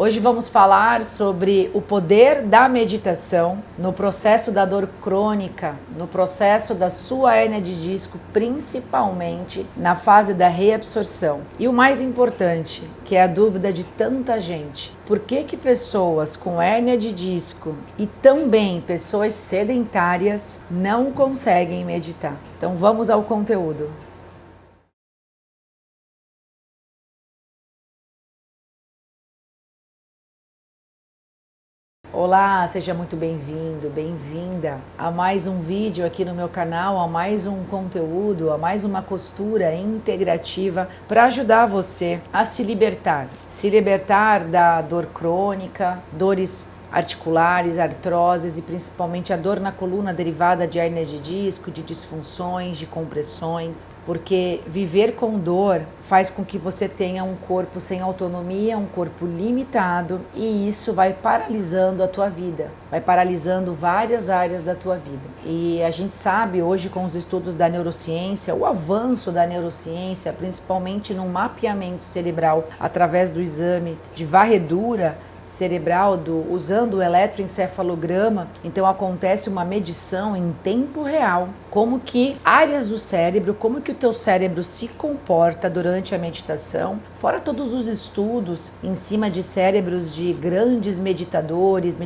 Hoje vamos falar sobre o poder da meditação no processo da dor crônica, no processo da sua hérnia de disco, principalmente na fase da reabsorção. E o mais importante, que é a dúvida de tanta gente: por que pessoas com hérnia de disco e também pessoas sedentárias não conseguem meditar? Então vamos ao conteúdo. Olá, seja muito bem-vindo, bem-vinda a mais um vídeo aqui no meu canal, a mais um conteúdo, a mais uma costura integrativa para ajudar você a se libertar da dor crônica, dores articulares, artroses e principalmente a dor na coluna derivada de hérnia de disco, de disfunções, de compressões, porque viver com dor faz com que você tenha um corpo sem autonomia, um corpo limitado, e isso vai paralisando a tua vida, vai paralisando várias áreas da tua vida. E a gente sabe hoje com os estudos da neurociência, o avanço da neurociência, principalmente no mapeamento cerebral através do exame de varredura cerebral usando o eletroencefalograma. Então acontece uma medição em tempo real, como que áreas do cérebro, como que o teu cérebro se comporta durante a meditação, fora todos os estudos em cima de cérebros de grandes meditadores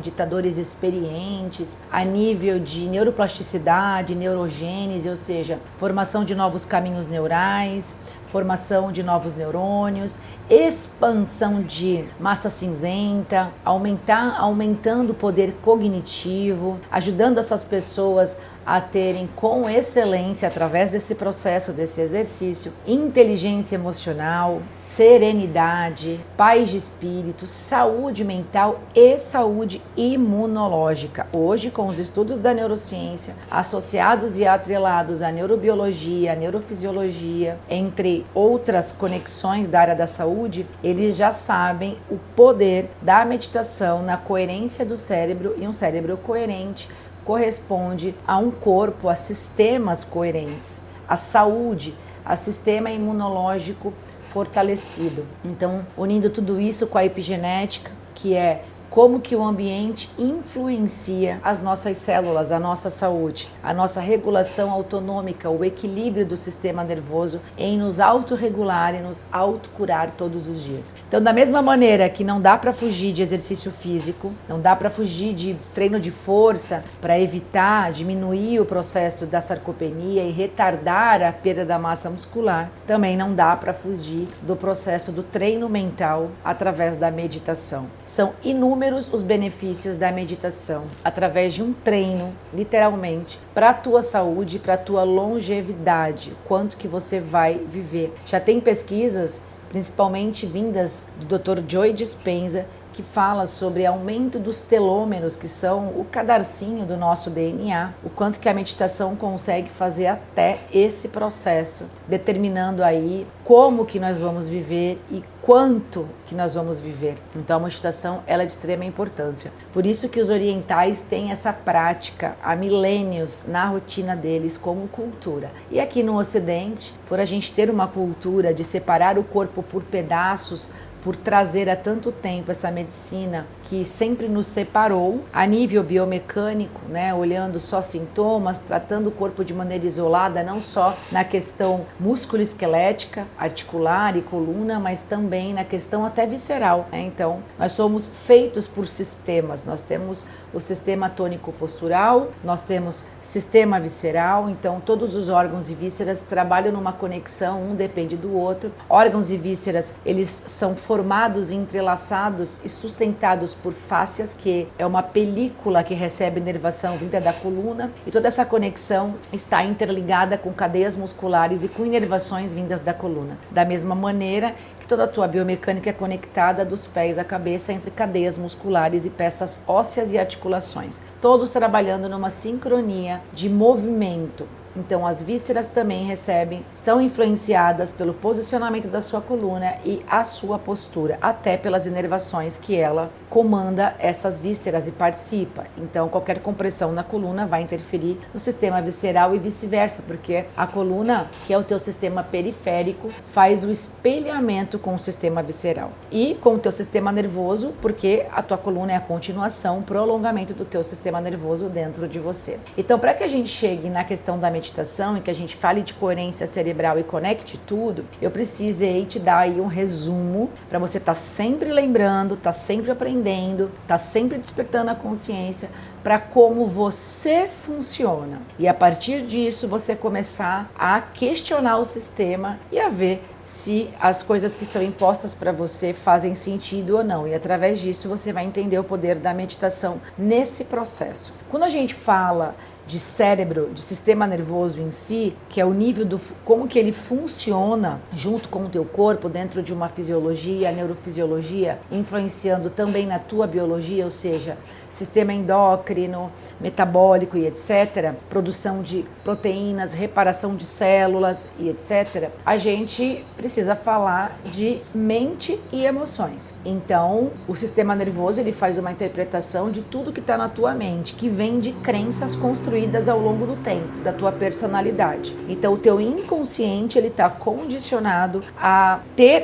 experientes, a nível de neuroplasticidade, neurogênese, ou seja, formação de novos caminhos neurais, formação de novos neurônios, expansão de massa cinzenta, aumentando o poder cognitivo, ajudando essas pessoas a terem com excelência, através desse processo, desse exercício, inteligência emocional, serenidade, paz de espírito, saúde mental e saúde imunológica. Hoje, com os estudos da neurociência, associados e atrelados à neurobiologia, à neurofisiologia, entre outras conexões da área da saúde, eles já sabem o poder da meditação na coerência do cérebro, e um cérebro coerente corresponde a um corpo, a sistemas coerentes, a saúde, a sistema imunológico fortalecido. Então, unindo tudo isso com a epigenética, que é como que o ambiente influencia as nossas células, a nossa saúde, a nossa regulação autonômica, o equilíbrio do sistema nervoso em nos autorregular e nos autocurar todos os dias. Então, da mesma maneira que não dá para fugir de exercício físico, não dá para fugir de treino de força para evitar, diminuir o processo da sarcopenia e retardar a perda da massa muscular, também não dá para fugir do processo do treino mental através da meditação. São inúmeros os benefícios da meditação através de um treino, literalmente, para a tua saúde, para a tua longevidade, quanto que você vai viver. Já tem pesquisas, principalmente vindas do Dr. Joe Dispenza, que fala sobre aumento dos telômeros, que são o cadarcinho do nosso DNA, o quanto que a meditação consegue fazer até esse processo, determinando aí como que nós vamos viver e quanto que nós vamos viver. Então a meditação ela é de extrema importância. Por isso que os orientais têm essa prática há milênios na rotina deles como cultura. E aqui no Ocidente, por a gente ter uma cultura de separar o corpo por pedaços, por trazer há tanto tempo essa medicina que sempre nos separou a nível biomecânico, né, olhando só sintomas, tratando o corpo de maneira isolada, não só na questão músculo-esquelética, articular e coluna, mas também na questão até visceral, né? Então, nós somos feitos por sistemas, nós temos o sistema tônico-postural, nós temos sistema visceral, então todos os órgãos e vísceras trabalham numa conexão, um depende do outro. Órgãos e vísceras, eles são formados, entrelaçados e sustentados por fáscias, que é uma película que recebe inervação vinda da coluna, e toda essa conexão está interligada com cadeias musculares e com inervações vindas da coluna. Da mesma maneira que toda a tua biomecânica é conectada dos pés à cabeça entre cadeias musculares e peças ósseas e articulações, todos trabalhando numa sincronia de movimento. Então as vísceras também são influenciadas pelo posicionamento da sua coluna e a sua postura, até pelas inervações que ela comanda essas vísceras e participa. Então qualquer compressão na coluna vai interferir no sistema visceral e vice-versa, porque a coluna, que é o teu sistema periférico, faz o espelhamento com o sistema visceral e com o teu sistema nervoso, porque a tua coluna é a continuação, prolongamento do teu sistema nervoso dentro de você. Então, para que a gente chegue na questão da meditação e que a gente fale de coerência cerebral e conecte tudo, eu precisei te dar aí um resumo para você estar sempre lembrando, estar sempre aprendendo, estar sempre despertando a consciência para como você funciona. E a partir disso você começar a questionar o sistema e a ver se as coisas que são impostas para você fazem sentido ou não. E através disso você vai entender o poder da meditação nesse processo. Quando a gente fala de cérebro, de sistema nervoso em si, que é o nível do como que ele funciona junto com o teu corpo dentro de uma fisiologia, neurofisiologia, influenciando também na tua biologia, ou seja, sistema endócrino, metabólico e etc., produção de proteínas, reparação de células e etc., a gente precisa falar de mente e emoções. Então, o sistema nervoso, ele faz uma interpretação de tudo que está na tua mente, que vem de crenças construídas ao longo do tempo, da tua personalidade. Então, o teu inconsciente, ele está condicionado a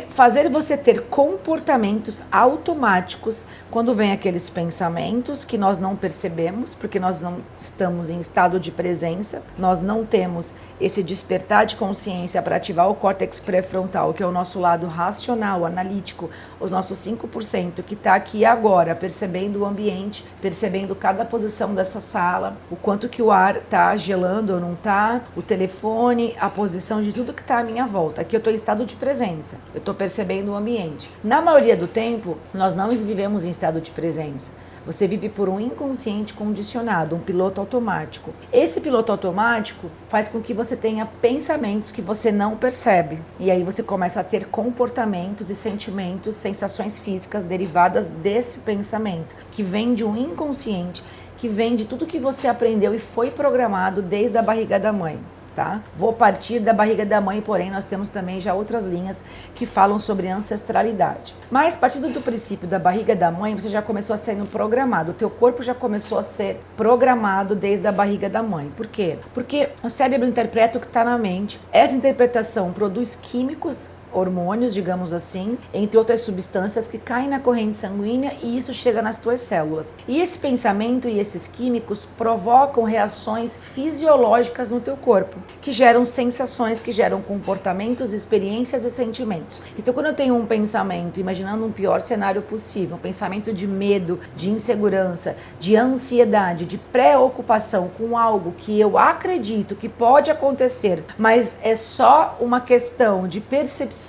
fazer você ter comportamentos automáticos quando vem aqueles pensamentos que nós não percebemos, porque nós não estamos em estado de presença, nós não temos esse despertar de consciência para ativar o córtex pré-frontal, que é o nosso lado racional, analítico, os nossos 5% que está aqui agora, percebendo o ambiente, percebendo cada posição dessa sala, o quanto que o ar está gelando ou não está, o telefone, a posição de tudo que está à minha volta. Aqui eu estou em estado de presença, eu estou percebendo o ambiente. Na maioria do tempo, nós não vivemos em estado de presença. Você vive por um inconsciente condicionado, um piloto automático. Esse piloto automático faz com que você tenha pensamentos que você não percebe. E aí você começa a ter comportamentos e sentimentos, sensações físicas derivadas desse pensamento, que vem de um inconsciente, que vem de tudo que você aprendeu e foi programado desde a barriga da mãe. Tá? Vou partir da barriga da mãe, porém nós temos também já outras linhas que falam sobre ancestralidade. Mas partindo do princípio da barriga da mãe, você já começou a ser programado, o teu corpo já começou a ser programado desde a barriga da mãe. Por quê? Porque o cérebro interpreta o que está na mente, essa interpretação produz químicos, hormônios, digamos assim, entre outras substâncias que caem na corrente sanguínea e isso chega nas tuas células. E esse pensamento e esses químicos provocam reações fisiológicas no teu corpo, que geram sensações, que geram comportamentos, experiências e sentimentos. Então, quando eu tenho um pensamento, imaginando um pior cenário possível, um pensamento de medo, de insegurança, de ansiedade, de preocupação com algo que eu acredito que pode acontecer, mas é só uma questão de percepção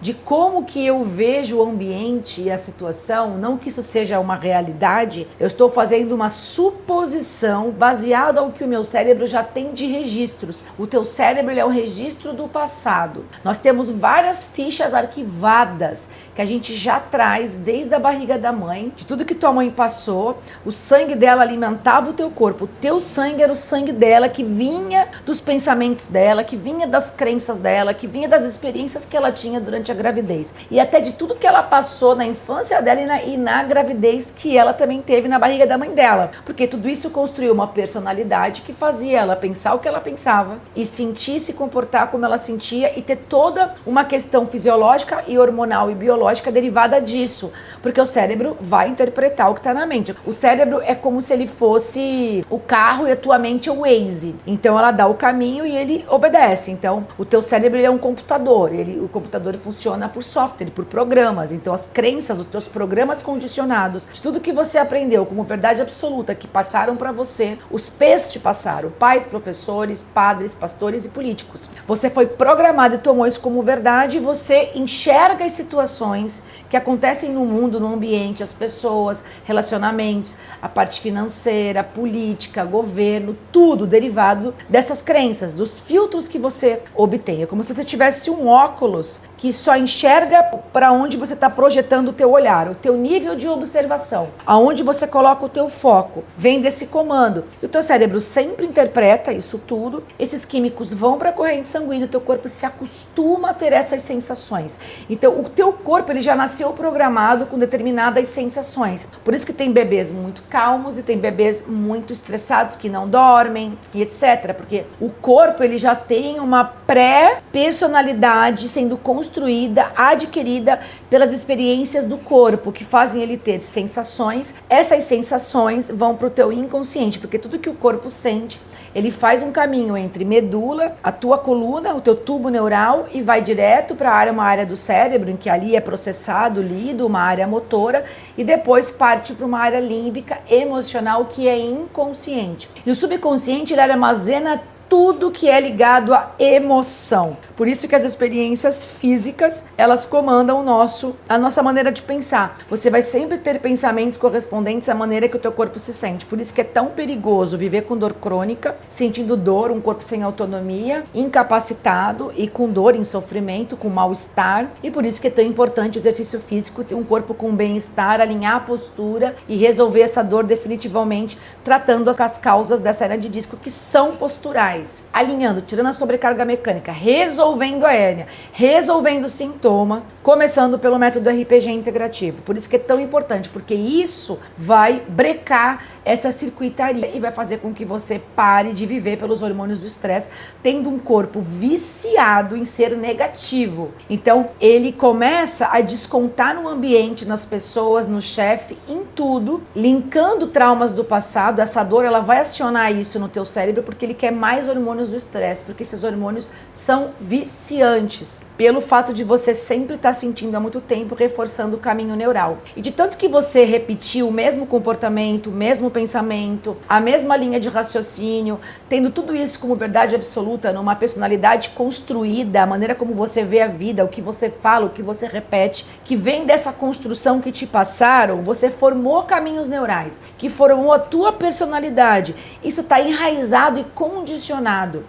de como que eu vejo o ambiente e a situação, não que isso seja uma realidade, eu estou fazendo uma suposição baseada ao que o meu cérebro já tem de registros. O teu cérebro ele é um registro do passado. Nós temos várias fichas arquivadas que a gente já traz desde a barriga da mãe, de tudo que tua mãe passou, o sangue dela alimentava o teu corpo, o teu sangue era o sangue dela, que vinha dos pensamentos dela, que vinha das crenças dela, que vinha das experiências que ela tinha durante a gravidez e até de tudo que ela passou na infância dela e na gravidez que ela também teve na barriga da mãe dela, porque tudo isso construiu uma personalidade que fazia ela pensar o que ela pensava e sentir, se comportar como ela sentia e ter toda uma questão fisiológica e hormonal e biológica derivada disso, porque o cérebro vai interpretar o que está na mente. O cérebro é como se ele fosse o carro e a tua mente é o Waze, então ela dá o caminho e ele obedece. Então o teu cérebro ele é um computador, o computador funciona por software, por programas. Então as crenças, os teus programas condicionados, de tudo que você aprendeu como verdade absoluta que passaram para você, os P's te passaram, pais, professores, padres, pastores e políticos. Você foi programado e tomou isso como verdade e você enxerga as situações que acontecem no mundo, no ambiente, as pessoas, relacionamentos, a parte financeira, política, governo, tudo derivado dessas crenças, dos filtros que você obtém. É como se você tivesse um óculos olhos que só enxerga para onde você está projetando o teu olhar, o teu nível de observação, aonde você coloca o teu foco, vem desse comando. E o teu cérebro sempre interpreta isso tudo, esses químicos vão para a corrente sanguínea, o teu corpo se acostuma a ter essas sensações. Então, o teu corpo ele já nasceu programado com determinadas sensações. Por isso que tem bebês muito calmos e tem bebês muito estressados que não dormem e etc. Porque o corpo ele já tem uma pré-personalidade sendo construída, adquirida pelas experiências do corpo, que fazem ele ter sensações. Essas sensações vão para o teu inconsciente, porque tudo que o corpo sente, ele faz um caminho entre medula, a tua coluna, o teu tubo neural e vai direto para uma área do cérebro, em que ali é processado, lido, uma área motora, e depois parte para uma área límbica, emocional, que é inconsciente. E o subconsciente ele armazena tudo que é ligado à emoção. Por isso que as experiências físicas, elas comandam a nossa maneira de pensar. Você vai sempre ter pensamentos correspondentes à maneira que o teu corpo se sente. Por isso que é tão perigoso viver com dor crônica, sentindo dor, um corpo sem autonomia, incapacitado e com dor, em sofrimento, com mal-estar. E por isso que é tão importante o exercício físico, ter um corpo com bem-estar, alinhar a postura e resolver essa dor definitivamente, tratando as causas dessa hernia de disco que são posturais. Alinhando, tirando a sobrecarga mecânica, resolvendo a hérnia, resolvendo o sintoma, começando pelo método RPG integrativo. Por isso que é tão importante, porque isso vai brecar essa circuitaria e vai fazer com que você pare de viver pelos hormônios do estresse, tendo um corpo viciado em ser negativo. Então, ele começa a descontar no ambiente, nas pessoas, no chefe, em tudo, linkando traumas do passado. Essa dor, ela vai acionar isso no teu cérebro, porque ele quer mais hormônios do estresse, porque esses hormônios são viciantes, pelo fato de você sempre estar sentindo há muito tempo, reforçando o caminho neural. E de tanto que você repetiu o mesmo comportamento, o mesmo pensamento, a mesma linha de raciocínio, tendo tudo isso como verdade absoluta, numa personalidade construída, a maneira como você vê a vida, o que você fala, o que você repete, que vem dessa construção que te passaram, você formou caminhos neurais, que formou a tua personalidade. Isso está enraizado e condicionado.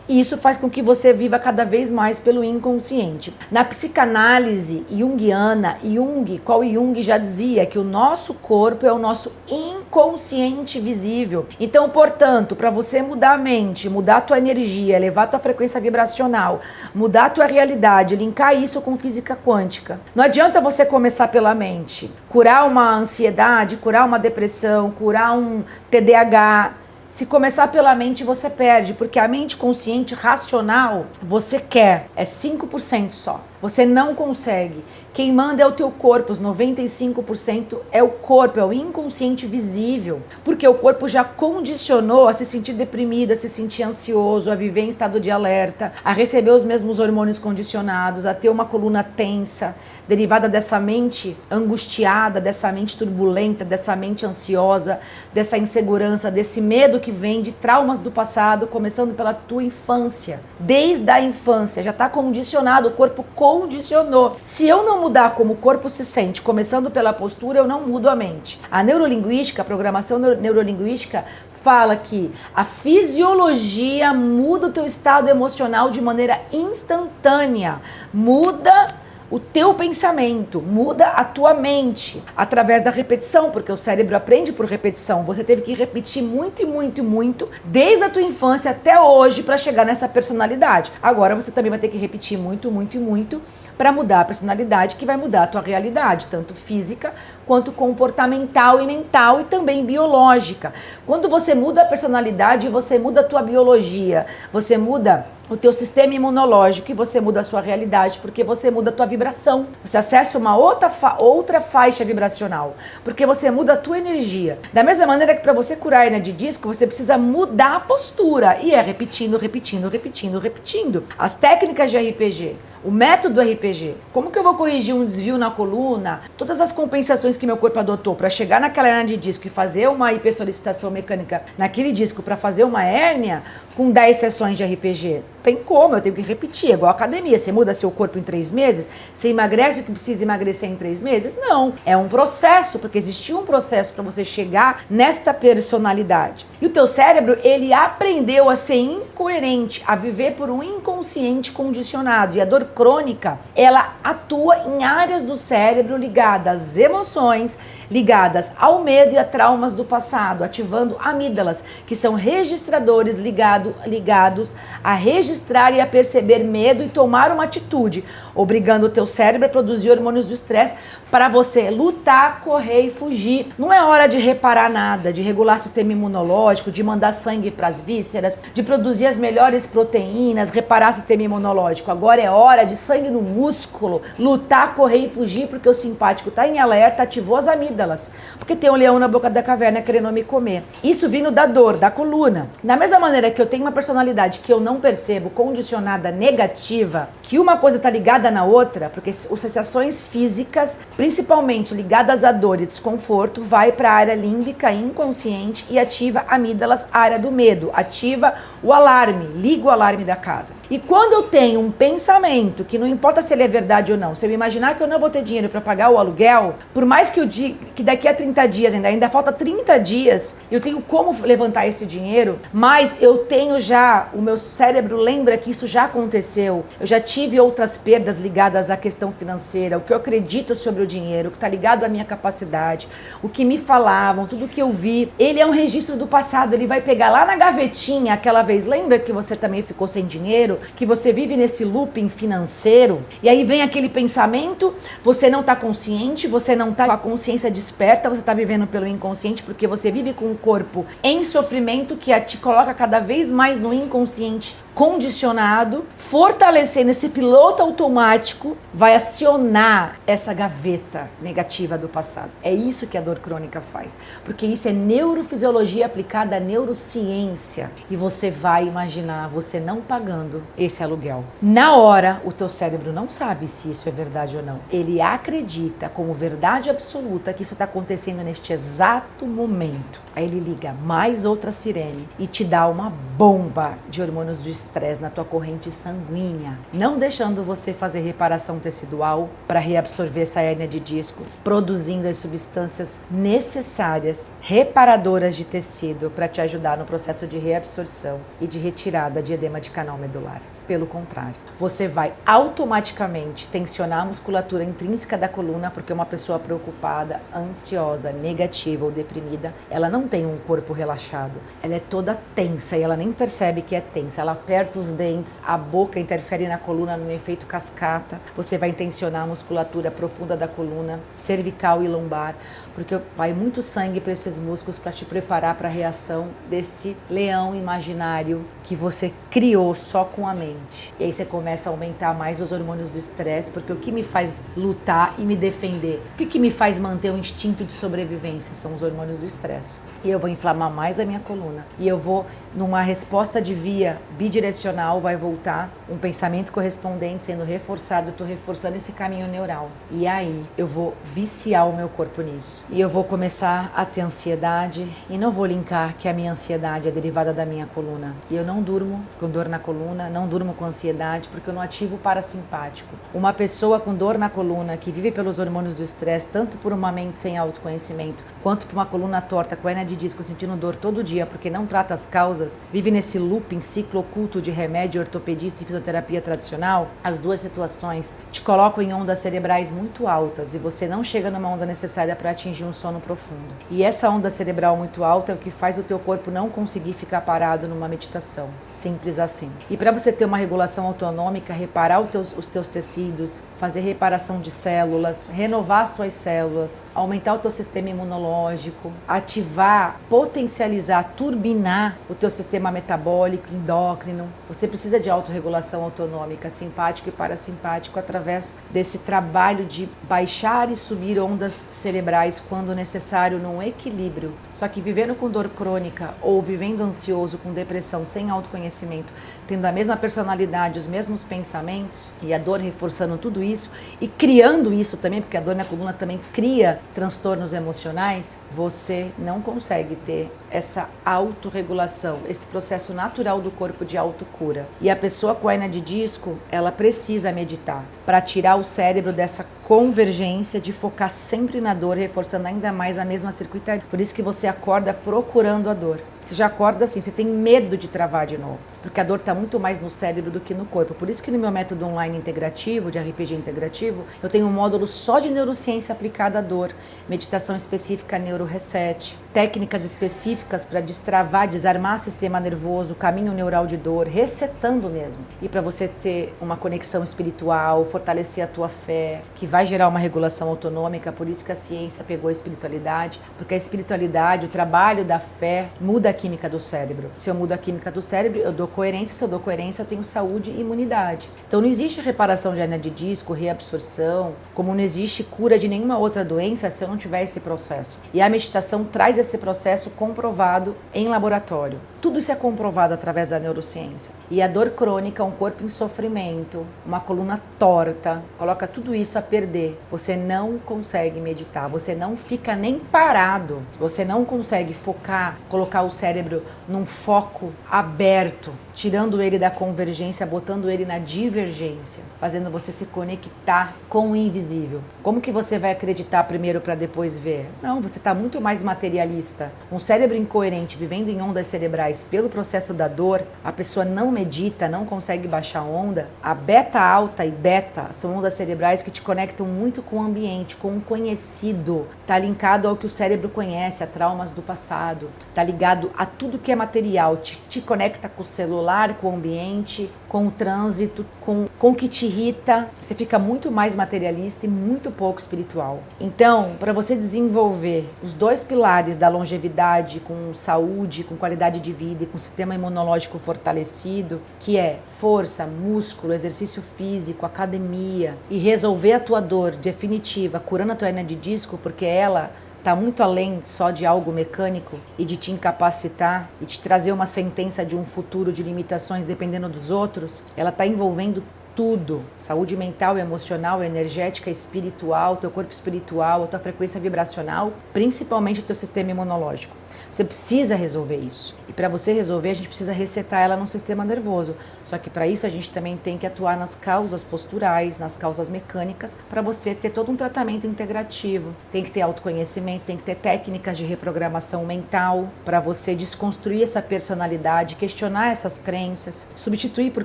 E isso faz com que você viva cada vez mais pelo inconsciente. Na psicanálise junguiana, Jung já dizia que o nosso corpo é o nosso inconsciente visível. Então, portanto, para você mudar a mente, mudar a tua energia, elevar a tua frequência vibracional, mudar a tua realidade, linkar isso com física quântica. Não adianta você começar pela mente. Curar uma ansiedade, curar uma depressão, curar um TDAH. Se começar pela mente, você perde, porque a mente consciente, racional, você quer, é 5% só. Você não consegue. Quem manda é o teu corpo, os 95% é o corpo, é o inconsciente visível. Porque o corpo já condicionou a se sentir deprimido, a se sentir ansioso, a viver em estado de alerta, a receber os mesmos hormônios condicionados, a ter uma coluna tensa, derivada dessa mente angustiada, dessa mente turbulenta, dessa mente ansiosa, dessa insegurança, desse medo que vem de traumas do passado, começando pela tua infância. Desde a infância, já está condicionado, o corpo condicionou. Se eu não mudar como o corpo se sente, começando pela postura, eu não mudo a mente. A neurolinguística, a programação neurolinguística, fala que a fisiologia muda o teu estado emocional de maneira instantânea. Muda o teu pensamento, muda a tua mente através da repetição, porque o cérebro aprende por repetição. Você teve que repetir muito e muito e muito desde a tua infância até hoje para chegar nessa personalidade. Agora você também vai ter que repetir muito, muito e muito para mudar a personalidade, que vai mudar a tua realidade, tanto física quanto comportamental e mental e também biológica. Quando você muda a personalidade, você muda a tua biologia, você muda o teu sistema imunológico e você muda a sua realidade, porque você muda a tua vibração. Você acessa uma outra faixa vibracional, porque você muda a tua energia. Da mesma maneira que para você curar a hernia de disco, você precisa mudar a postura. E é repetindo, repetindo, repetindo, repetindo. As técnicas de RPG, o método RPG. Como que eu vou corrigir um desvio na coluna? Todas as compensações que meu corpo adotou para chegar naquela hernia de disco e fazer uma hipersolicitação mecânica naquele disco para fazer uma hérnia com 10 sessões de RPG. Tem como, eu tenho que repetir, é igual academia. Você muda seu corpo em 3 meses, você emagrece o que precisa emagrecer em 3 meses? Não, é um processo, porque existiu um processo para você chegar nesta personalidade. E o teu cérebro, ele aprendeu a ser incoerente, a viver por um inconsciente condicionado. E a dor crônica, ela atua em áreas do cérebro ligadas às emoções, ligadas ao medo e a traumas do passado, ativando amígdalas, que são registradores ligados a registrar e a perceber medo e tomar uma atitude, obrigando o teu cérebro a produzir hormônios do estresse para você lutar, correr e fugir. Não é hora de reparar nada, de regular sistema imunológico, de mandar sangue para as vísceras, de produzir as melhores proteínas, reparar sistema imunológico. Agora é hora de sangue no músculo, lutar, correr e fugir, porque o simpático está em alerta, ativou as amígdalas, porque tem um leão na boca da caverna querendo me comer. Isso vindo da dor, da coluna. Da mesma maneira que eu tenho uma personalidade que eu não percebo, condicionada, negativa, que uma coisa está ligada na outra, porque as sensações físicas, principalmente ligadas à dor e desconforto, vai para a área límbica inconsciente e ativa amígdalas, área do medo, ativa o alarme, liga o alarme da casa. E quando eu tenho um pensamento, que não importa se ele é verdade ou não, se eu imaginar que eu não vou ter dinheiro para pagar o aluguel, por mais que daqui a 30 dias, ainda falta 30 dias, eu tenho como levantar esse dinheiro, mas eu tenho já, o meu cérebro lembra que isso já aconteceu, eu já tive outras perdas ligadas à questão financeira, o que eu acredito sobre o dinheiro, que está ligado à minha capacidade, o que me falavam, tudo que eu vi, ele é um registro do passado, ele vai pegar lá na gavetinha, aquela vez, lembra que você também ficou sem dinheiro, que você vive nesse looping financeiro, e aí vem aquele pensamento, você não está consciente, você não está com a consciência desperta, você está vivendo pelo inconsciente, porque você vive com o corpo em sofrimento, que te coloca cada vez mais no inconsciente condicionado, fortalecendo esse piloto automático, vai acionar essa gaveta negativa do passado. É isso que a dor crônica faz, porque isso é neurofisiologia aplicada à neurociência, e você vai imaginar você não pagando esse aluguel. Na hora, o teu cérebro não sabe se isso é verdade ou não. Ele acredita como verdade absoluta que isso está acontecendo neste exato momento. Aí ele liga mais outra sirene e te dá uma bomba de hormônios de estresse na tua corrente sanguínea, não deixando você fazer reparação tecidual para reabsorver essa hérnia de disco, produzindo as substâncias necessárias, reparadoras de tecido para te ajudar no processo de reabsorção e de retirada de edema de canal medular. Pelo contrário, você vai automaticamente tensionar a musculatura intrínseca da coluna, porque uma pessoa preocupada, ansiosa, negativa ou deprimida, ela não tem um corpo relaxado, ela é toda tensa e ela nem percebe que é tensa, ela aperta os dentes, a boca interfere na coluna no efeito cascata, você vai tensionar a musculatura profunda da coluna, cervical e lombar, porque vai muito sangue para esses músculos para te preparar para a reação desse leão imaginário que você criou só com a mente. E aí você começa a aumentar mais os hormônios do estresse, porque o que me faz lutar e me defender, o que me faz manter o instinto de sobrevivência são os hormônios do estresse. E eu vou inflamar mais a minha coluna. E eu vou, numa resposta de via bidirecional, vai voltar um pensamento correspondente sendo reforçado, eu estou reforçando esse caminho neural. E aí eu vou viciar o meu corpo nisso. E eu vou começar a ter ansiedade e não vou linkar que a minha ansiedade é derivada da minha coluna. E eu não durmo com dor na coluna, não durmo com ansiedade porque eu não ativo o parasimpático. Uma pessoa com dor na coluna que vive pelos hormônios do estresse, tanto por uma mente sem autoconhecimento, quanto por uma coluna torta com hernia de disco, sentindo dor todo dia porque não trata as causas, vive nesse looping ciclo oculto de remédio, ortopedista e fisioterapia tradicional, as duas situações te colocam em ondas cerebrais muito altas e você não chega numa onda necessária para atingir um sono profundo. E essa onda cerebral muito alta é o que faz o teu corpo não conseguir ficar parado numa meditação. Simples assim. E para você ter uma regulação autonômica, reparar os teus tecidos, fazer reparação de células, renovar as tuas células, aumentar o teu sistema imunológico, ativar, potencializar, turbinar o teu sistema metabólico, endócrino. Você precisa de autorregulação autonômica, simpático e parasimpático, através desse trabalho de baixar e subir ondas cerebrais quando necessário, num equilíbrio. Só que vivendo com dor crônica ou vivendo ansioso, com depressão, sem autoconhecimento, tendo a mesma personalidade, os mesmos pensamentos e a dor reforçando tudo isso e criando isso isso também, porque a dor na coluna também cria transtornos emocionais, você não consegue ter essa autorregulação, esse processo natural do corpo de autocura. E a pessoa com hérnia de disco, ela precisa meditar para tirar o cérebro dessa convergência de focar sempre na dor, reforçando ainda mais a mesma circuitaria. Por isso que você acorda procurando a dor. Você já acorda assim, você tem medo de travar de novo, porque a dor está muito mais no cérebro do que no corpo. Por isso que no meu método online integrativo, de RPG integrativo, eu tenho um módulo só de neurociência aplicada à dor, meditação específica neuro-reset, técnicas específicas para destravar, desarmar sistema nervoso, caminho neural de dor, resetando mesmo. E para você ter uma conexão espiritual, fortalecer a tua fé, que vai gerar uma regulação autonômica. Por isso que a ciência pegou a espiritualidade, porque a espiritualidade, o trabalho da fé, muda a química do cérebro. Se eu mudo a química do cérebro, eu dou coerência. Se eu dou coerência, eu tenho saúde e imunidade. Então não existe reparação de hérnia de disco, reabsorção, como não existe cura de nenhuma outra doença se eu não tiver esse processo. E a meditação traz esse processo comprovado em laboratório. Tudo isso é comprovado através da neurociência. E a dor crônica, um corpo em sofrimento, uma coluna torta, coloca tudo isso a perder. Você não consegue meditar, você não fica nem parado, você não consegue focar, colocar o cérebro num foco aberto, tirando ele da convergência, botando ele na divergência, fazendo você se conectar com o invisível. Como que você vai acreditar primeiro para depois ver? Não, você está muito mais materialista. Um cérebro incoerente, vivendo em ondas cerebrais pelo processo da dor, a pessoa não medita, não consegue baixar a onda. A beta alta e beta são ondas cerebrais que te conectam muito com o ambiente, com o conhecido. Está linkado ao que o cérebro conhece, a traumas do passado. Está ligado a tudo que é material, te conecta com o celular, com o ambiente, com o trânsito, com o que te irrita. Você fica muito mais materialista e muito pouco espiritual. Então, para você desenvolver os dois pilares da longevidade, com saúde, com qualidade de vida e com sistema imunológico fortalecido, que é força, músculo, exercício físico, academia, e resolver a tua dor definitiva, curando a tua hérnia de disco, porque ela está muito além só de algo mecânico e de te incapacitar e te trazer uma sentença de um futuro de limitações dependendo dos outros, ela está envolvendo tudo, saúde mental, emocional, energética, espiritual, teu corpo espiritual, a tua frequência vibracional, principalmente o teu sistema imunológico. Você precisa resolver isso. E para você resolver, a gente precisa resetar ela no sistema nervoso. Só que para isso a gente também tem que atuar nas causas posturais, nas causas mecânicas, para você ter todo um tratamento integrativo. Tem que ter autoconhecimento, tem que ter técnicas de reprogramação mental para você desconstruir essa personalidade, questionar essas crenças, substituir por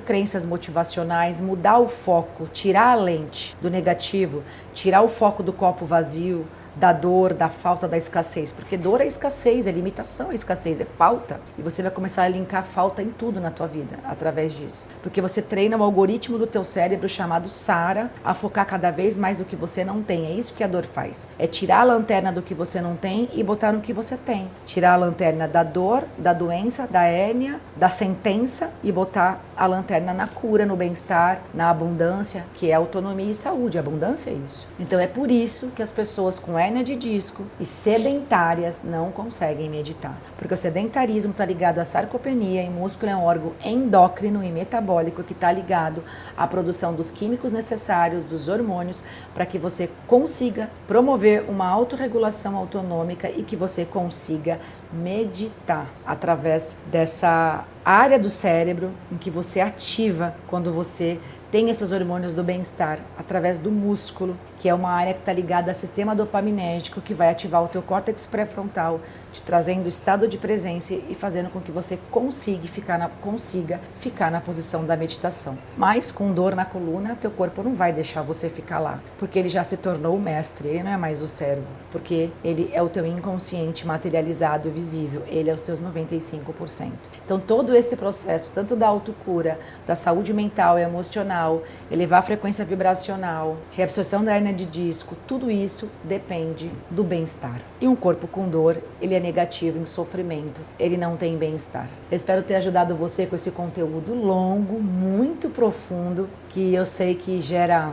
crenças motivacionais, mudar o foco, tirar a lente do negativo, tirar o foco do copo vazio, da dor, da falta, da escassez, porque dor é escassez, é limitação, é escassez, é falta, e você vai começar a linkar falta em tudo na tua vida, através disso, porque você treina o algoritmo do teu cérebro chamado SARA a focar cada vez mais no que você não tem. É isso que a dor faz, é tirar a lanterna do que você não tem e botar no que você tem, tirar a lanterna da dor, da doença, da hérnia, da sentença e botar a lanterna na cura, no bem-estar, na abundância, que é autonomia e saúde. A abundância é isso. Então é por isso que as pessoas com hérnia de disco e sedentárias não conseguem meditar, porque o sedentarismo está ligado à sarcopenia, e músculo é um órgão endócrino e metabólico que está ligado à produção dos químicos necessários, dos hormônios, para que você consiga promover uma autorregulação autonômica e que você consiga meditar através dessa área do cérebro em que você ativa quando você tem esses hormônios do bem-estar através do músculo, que é uma área que está ligada ao sistema dopaminérgico, que vai ativar o teu córtex pré-frontal, te trazendo estado de presença e fazendo com que você consiga ficar na posição da meditação. Mas com dor na coluna, teu corpo não vai deixar você ficar lá, porque ele já se tornou o mestre, ele não é mais o servo, porque ele é o teu inconsciente materializado, visível, ele é os teus 95%. Então todo esse processo, tanto da autocura, da saúde mental e emocional, elevar a frequência vibracional, reabsorção da hérnia de disco, tudo isso depende do bem-estar. E um corpo com dor, ele é negativo em sofrimento, ele não tem bem-estar. Eu espero ter ajudado você com esse conteúdo longo, muito profundo, que eu sei que gera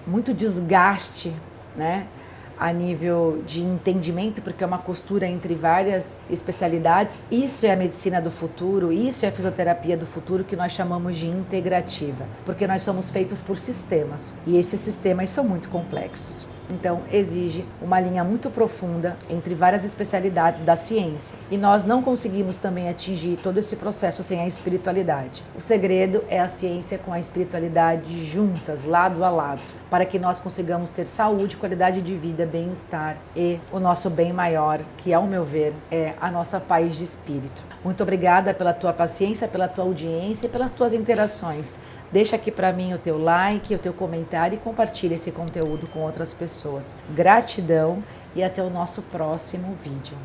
muito desgaste, né? a nível de entendimento, porque é uma costura entre várias especialidades. Isso é a medicina do futuro, isso é a fisioterapia do futuro, que nós chamamos de integrativa, porque nós somos feitos por sistemas e esses sistemas são muito complexos. Então, exige uma linha muito profunda entre várias especialidades da ciência. E nós não conseguimos também atingir todo esse processo sem a espiritualidade. O segredo é a ciência com a espiritualidade juntas, lado a lado, para que nós consigamos ter saúde, qualidade de vida, bem-estar e o nosso bem maior, que, ao meu ver, é a nossa paz de espírito. Muito obrigada pela tua paciência, pela tua audiência e pelas tuas interações. Deixa aqui para mim o teu like, o teu comentário e compartilha esse conteúdo com outras pessoas. Gratidão e até o nosso próximo vídeo.